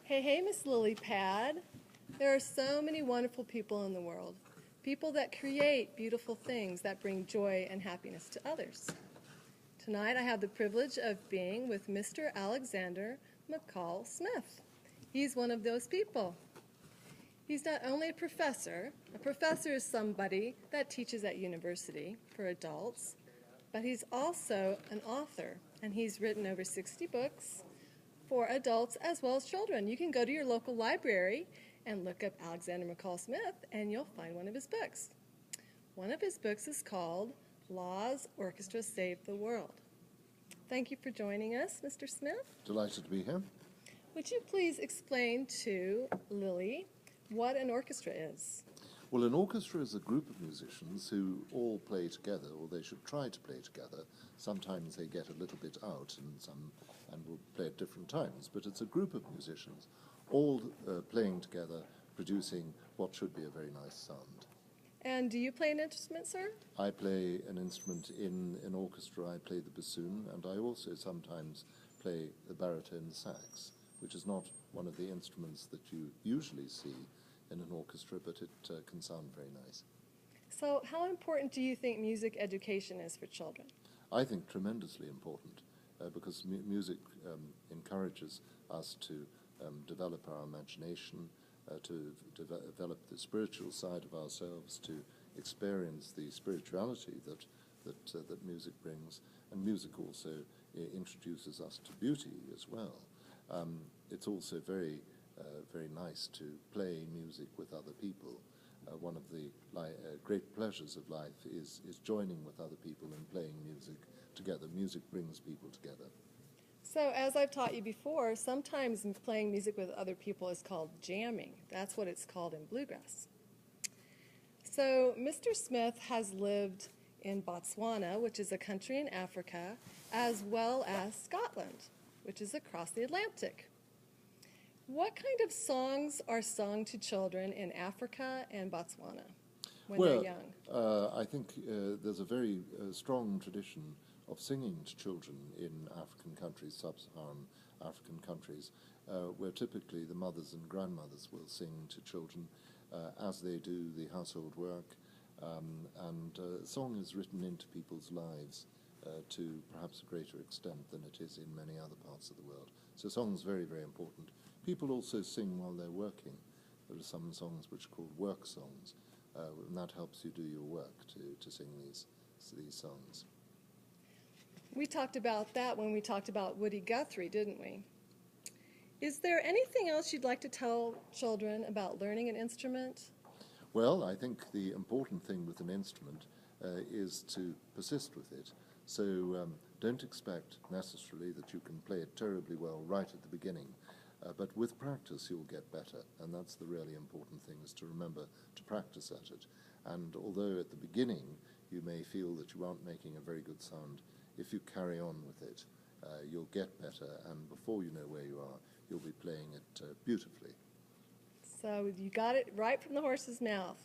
Hey, hey, Miss Lily Pad. There are so many wonderful people in the world. People that create beautiful things that bring joy and happiness to others. Tonight I have the privilege of being with Mr. Alexander McCall Smith. He's one of those people. He's not only a professor is somebody that teaches at university for adults, but he's also an author, and he's written over 60 books for adults as well as children. You can go to your local library and look up Alexander McCall Smith, and you'll find one of his books. One of his books is called Law's Orchestra Saved the World. Thank you for joining us, Mr. Smith. Delighted to be here. Would you please explain to Lily what an orchestra is? Well, an orchestra is a group of musicians who all play together, or they should try to play together. Sometimes they get a little bit out and will play at different times, but it's a group of musicians all playing together, producing what should be a very nice sound. And do you play an instrument, sir? I play an instrument in an orchestra. I play the bassoon, and I also sometimes play the baritone sax, which is not one of the instruments that you usually see in an orchestra, but it can sound very nice. So how important do you think music education is for children? I think tremendously important, because music encourages us to develop our imagination, to develop the spiritual side of ourselves, to experience the spirituality that music brings, and music also introduces us to beauty as well. It's also very nice to play music with other people. One of the great pleasures of life is joining with other people and playing music together. Music brings people together. So as I've taught you before, sometimes playing music with other people is called jamming. That's what it's called in bluegrass. So Mr. Smith has lived in Botswana, which is a country in Africa, as well as Scotland, which is across the Atlantic. What kind of songs are sung to children in Africa and Botswana when they're young? I think there's a very strong tradition of singing to children in African countries, sub-Saharan African countries, where typically the mothers and grandmothers will sing to children as they do the household work, and song is written into people's lives to perhaps a greater extent than it is in many other parts of the world. So song's very, very important. People also sing while they're working. There are some songs which are called work songs, and that helps you do your work to sing these songs. We talked about that when we talked about Woody Guthrie, didn't we? Is there anything else you'd like to tell children about learning an instrument? Well, I think the important thing with an instrument is to persist with it. So don't expect necessarily that you can play it terribly well right at the beginning, but with practice you'll get better, and that's the really important thing, is to remember to practice at it. And although at the beginning you may feel that you aren't making a very good sound, if you carry on with it, you'll get better, and before you know where you are, you'll be playing it beautifully. So you got it right from the horse's mouth.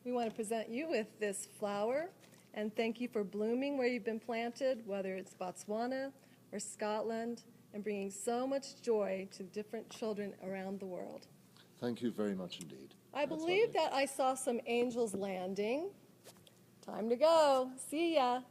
We want to present you with this flower, and thank you for blooming where you've been planted, whether it's Botswana or Scotland, and bringing so much joy to different children around the world. Thank you very much indeed. I believe that I saw some angels landing. Time to go. See ya.